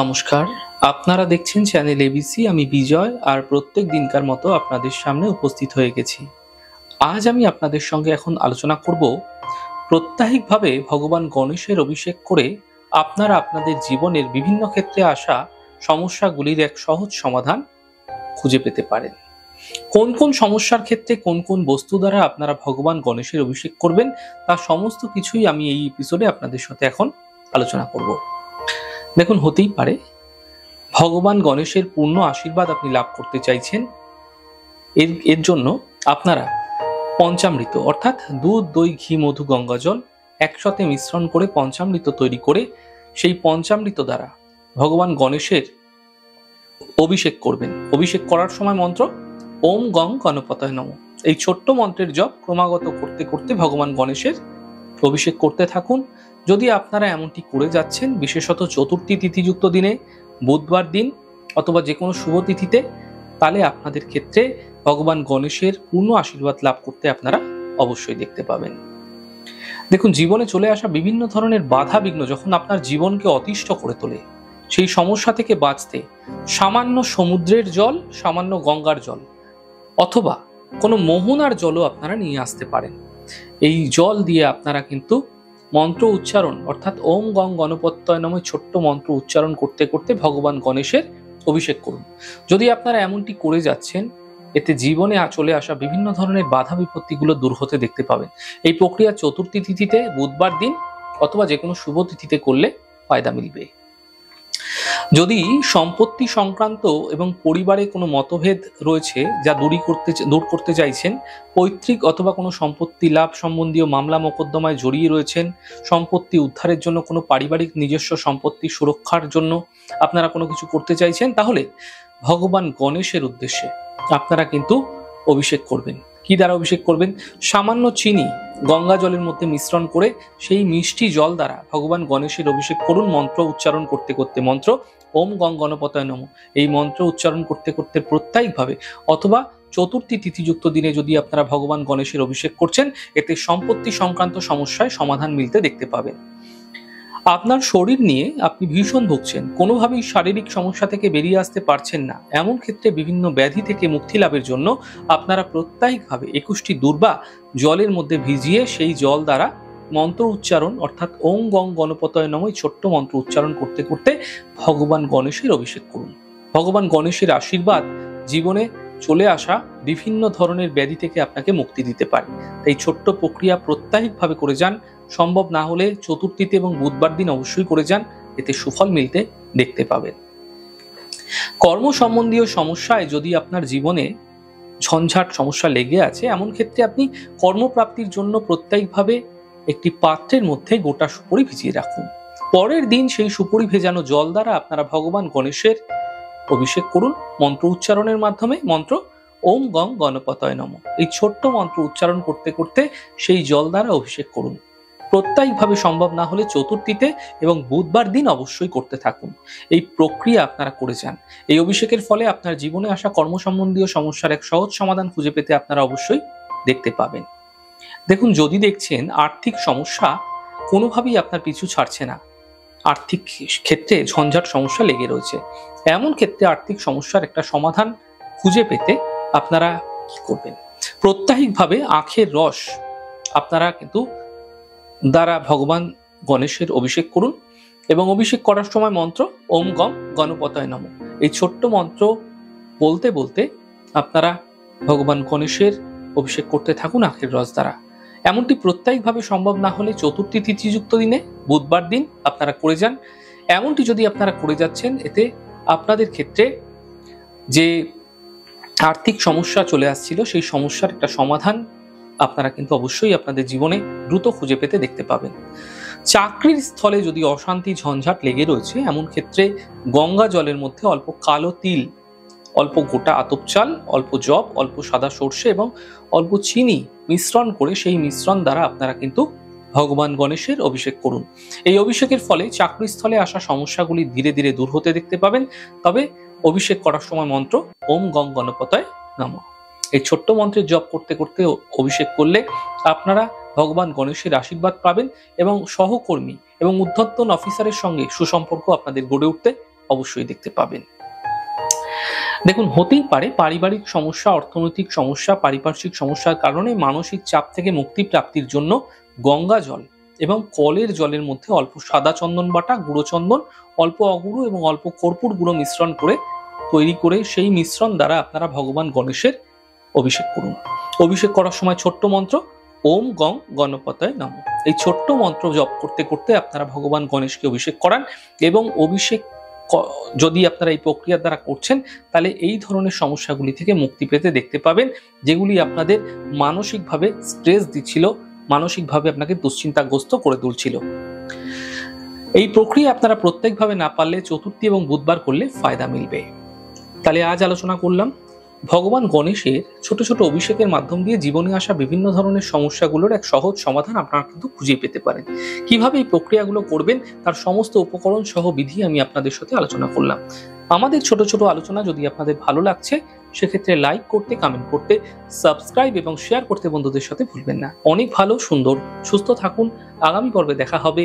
নমস্কার, আপনারা দেখছেন চ্যানেল এবিসি। আমি বিজয়, আর প্রত্যেক দিনকার মতো আপনাদের সামনে উপস্থিত হয়ে গেছি। আজ আমি আপনাদের সঙ্গে এখন আলোচনা করব প্রত্যাহিকভাবে ভগবান গণেশের অভিষেক করে আপনারা আপনাদের জীবনের বিভিন্ন ক্ষেত্রে আসা সমস্যাগুলির এক সহজ সমাধান খুঁজে পেতে পারেন। কোন কোন সমস্যার ক্ষেত্রে কোন কোন বস্তু দ্বারা আপনারা ভগবান গণেশের অভিষেক করবেন, তার সমস্ত কিছুই আমি এই এপিসোডে আপনাদের সাথে এখন আলোচনা করব। দেখুন, হতেই পারে ভগবান গণেশের পূর্ণ আশীর্বাদ আপনি লাভ করতে চাইছেন। এর জন্য আপনারা পঞ্চামৃত অর্থাৎ দুধ, দই, ঘি, মধু, গঙ্গাজল একসাথে মিশ্রণ করে পঞ্চামৃত তৈরি করে সেই পঞ্চামৃত দ্বারা ভগবান গণেশের অভিষেক করবেন। অভিষেক করার সময় মন্ত্র ওম গং গণপতায় নমঃ, এই ছোট্ট মন্ত্রের জপ ক্রমাগত করতে করতে ভগবান গণেশের অভিষেক করতে থাকুন। যদি আপনারা এমনটি করে যাচ্ছেন, বিশেষত চতুর্থী তিথিযুক্ত দিনে, বুধবার দিন অথবা যে কোনো শুভ তিথিতে, তাহলে আপনাদের ক্ষেত্রে ভগবান গণেশের পূর্ণ আশীর্বাদ লাভ করতে আপনারা অবশ্যই দেখতে পাবেন। দেখুন, জীবনে চলে আসা বিভিন্ন ধরনের বাধা বিঘ্ন যখন আপনার জীবনকে অতিষ্ঠ করে তোলে, সেই সমস্যা থেকে বাঁচতে সামান্য সমুদ্রের জল, সামান্য গঙ্গার জল অথবা কোনো মোহনার জলও আপনারা নিয়ে আসতে পারেন। এই জল দিয়ে আপনারা কিন্তু মন্ত্র উচ্চারণ অর্থাৎ ওম গং গণপত্যয় নমঃ ছোট্ট মন্ত্র উচ্চারণ করতে করতে ভগবান গণেশের অভিষেক করুন। যদি আপনারা এমনটি করে যাচ্ছেন, এতে জীবনে চলে আসা বিভিন্ন ধরনের বাধা বিপত্তিগুলো দূর হতে দেখতে পাবেন। এই প্রক্রিয়া চতুর্থী তিথিতে, বুধবার দিন অথবা যে কোনো শুভ তিথিতে করলে ফায়দা মিলবে। যদি সম্পত্তি সংক্রান্ত এবং পরিবারে কোনো মতভেদ রয়েছে যা দূর করতে চাইছেন, পৈতৃক অথবা কোনো সম্পত্তি লাভ সম্বন্ধীয় মামলা মোকদ্দমায় জড়িয়ে রয়েছেন, সম্পত্তি উদ্ধারের জন্য কোনো পারিবারিক নিজস্ব সম্পত্তি সুরক্ষার জন্য আপনারা কোনো কিছু করতে চাইছেন, তাহলে ভগবান গণেশের উদ্দেশ্যে আপনারা কিন্তু অভিষেক করবেন। কি দ্বারা অভিষেক করবেন? সামান্য চিনি গঙ্গা জলের মধ্যে মিশ্রণ করে সেই মিষ্টি জল দ্বারা ভগবান গণেশের অভিষেক করুন। মন্ত্র উচ্চারণ করতে করতে, মন্ত্র ওম গং গণপতায় নমঃ, এই মন্ত্র উচ্চারণ করতে করতে প্রত্যেকভাবে, অথবা চতুর্থী তিথিযুক্ত দিনে যদি আপনারা ভগবান গণেশের অভিষেক করছেন, এতে সম্পত্তি সংক্রান্ত সমস্যায় সমাধান মিলতে দেখতে পাবেন। আপনার শরীর নিয়ে আপনি ভীষণ ভুগছেন, কোনোভাবেই শারীরিক সমস্যা থেকে বেরিয়ে আসতে পারছেন না, এমন ক্ষেত্রে বিভিন্ন ব্যাধি থেকে মুক্তি লাভের জন্য আপনারা প্রত্যেকভাবে 21টি দূর্বা জলের মধ্যে ভিজিয়ে সেই জল দ্বারা মন্ত্র উচ্চারণ অর্থাৎ ওম গং গণপতায় নমঃ ছোট্ট মন্ত্র উচ্চারণ করতে করতে ভগবান গণেশের অভিষেক করুন। ভগবান গণেশের আশীর্বাদ জীবনে চলে আসা বিভিন্ন ধরনের ব্যাধি থেকে আপনাকে মুক্তি দিতে পারে। তাই ছোট্ট প্রক্রিয়া প্রত্যাহিকভাবে করে যান। সম্ভব না হলে চতুর্থীতে এবং বুধবার দিন অবশ্যই করে যান, এতে সুফল মিলতে দেখতে পাবেন। কর্ম সম্বন্ধীয় সমস্যায় যদি আপনার জীবনে ঝঞ্ঝাট সমস্যা লেগে আছে, এমন ক্ষেত্রে আপনি কর্মপ্রাপ্তির জন্য প্রত্যেকভাবে একটি পাত্রের মধ্যে গোটা সুপুরি ভিজিয়ে রাখুন। পরের দিন সেই সুপুরি ভেজানো জল দ্বারা আপনারা ভগবান গণেশের অভিষেক করুন মন্ত্র উচ্চারণের মাধ্যমে। মন্ত্র ওম গং গণপতায় নমঃ, এই ছোট্ট মন্ত্র উচ্চারণ করতে করতে সেই জল দ্বারা অভিষেক করুন। প্রত্যেকভাবে সম্ভব না হলে চতুর্থীতে এবং বুধবার দিন অবশ্যই করতে থাকুন। এই প্রক্রিয়া আপনারা করে যান। এই অভিষেকের ফলে আপনার জীবনে আসা কর্ম সম্বন্ধীয় সমস্যার এক সহজ সমাধান খুঁজে পেতে আপনারা অবশ্যই দেখতে পাবেন। দেখুন, যদি দেখছেন আর্থিক সমস্যা কোনোভাবেই আপনার পিছু ছাড়ছে না, আর্থিক ক্ষেত্রে ঝঞ্ঝাট সমস্যা লেগে রয়েছে, এমন ক্ষেত্রে আর্থিক সমস্যার একটা সমাধান খুঁজে পেতে আপনারা কি করবেন? প্রত্যাহিকভাবে আখের রস আপনারা কিন্তু দ্বারা ভগবান গণেশের অভিষেক করুন এবং অভিষেক করার সময় মন্ত্র ওম গং গণপতায় নমঃ, এই ছোট্ট মন্ত্র বলতে বলতে আপনারা ভগবান গণেশের অভিষেক করতে থাকুন আখের রস দ্বারা। এমনটি প্রত্যেকভাবে সম্ভব না হলে চতুর্থী তিথিযুক্ত দিনে, বুধবার দিন আপনারা করে যান। এমনটি যদি আপনারা করে যাচ্ছেন, এতে আপনাদের ক্ষেত্রে যে আর্থিক সমস্যা চলে আসছিল, সেই সমস্যার একটা সমাধান আপনারা কিন্তু অবশ্যই আপনাদের জীবনে দ্রুত খুঁজে পেতে দেখতে পাবেন। চাকরির স্থলে যদি অশান্তি ঝঞ্ঝাট লেগে রয়েছে, এমন ক্ষেত্রে গঙ্গা জলের মধ্যে অল্প কালো তিল, অল্প গোটা আতপ চাল, অল্প জব, অল্প সাদা সর্ষে এবং অল্প চিনি মিশ্রণ করে সেই মিশ্রণ দ্বারা আপনারা কিন্তু ভগবান গণেশের অভিষেক করুন। এই অভিষেকের ফলে চাকরিস্থলে আসা সমস্যাগুলি ধীরে ধীরে দূর হতে দেখতে পাবেন। তবে অভিষেক করার সময় মন্ত্র ওম গং গণপতায় নমঃ, এই ছোট্ট মন্ত্রের জপ করতে করতে অভিষেক করলে আপনারা ভগবান গণেশের আশীর্বাদ পাবেন এবং সহকর্মী এবং ঊর্ধ্বতন অফিসারের সঙ্গে সুসম্পর্ক আপনাদের গড়ে উঠতে অবশ্যই দেখতে পাবেন। দেখুন, হতেই পারে পারিবারিক সমস্যা, অর্থনৈতিক সমস্যা, পারিপার্শ্বিক সমস্যার কারণে মানসিক চাপ থেকে মুক্তি প্রাপ্তির জন্য গঙ্গা জল এবং কলের জলের মধ্যে অল্প সাদা চন্দন বাটা, গুঁড়ো চন্দন, অল্প অগুরু এবং অল্প কর্পূর গুঁড়ো মিশ্রণ করে তৈরি করে সেই মিশ্রণ দ্বারা আপনারা ভগবান গণেশের অভিষেক করুন। অভিষেক করার সময় ছোট্ট মন্ত্র ওম গং গণপতায় নমঃ, এই ছোট্ট মন্ত্র জপ করতে করতে আপনারা ভগবান গণেশকে অভিষেক করান এবং অভিষেক যদি আপনারা এই প্রক্রিয়ার দ্বারা করছেন তাহলে এই ধরনের সমস্যাগুলি থেকে মুক্তি পেতে দেখতে পাবেন, যেগুলি আপনাদের মানসিকভাবে স্ট্রেস দিচ্ছিল, মানসিকভাবে আপনাকে দুশ্চিন্তাগ্রস্ত করে তুলছিল। এই প্রক্রিয়া আপনারা প্রত্যেকভাবে না পারলে চতুর্থী এবং বুধবার করলে ফায়দা মিলবে। তাহলে আজ আলোচনা করলাম ভগবান গণেশের ছোট ছোট অভিষেকের মাধ্যম দিয়ে জীবনে আসা বিভিন্ন ধরনের সমস্যাগুলোর এক সহজ সমাধান আপনারা কিন্তু খুঁজে পেতে পারেন। কিভাবে এই প্রক্রিয়াগুলো করবেন তার সমস্ত উপকরণ সহ বিধি আমি আপনাদের সাথে আলোচনা করলাম। আমাদের ছোট ছোট আলোচনা যদি আপনাদের ভালো লাগছে সেক্ষেত্রে লাইক করতে, কমেন্ট করতে, সাবস্ক্রাইব এবং শেয়ার করতে বন্ধুদের সাথে ভুলবেন না। অনেক ভালো, সুন্দর, সুস্থ থাকুন। আগামী পর্বে দেখা হবে।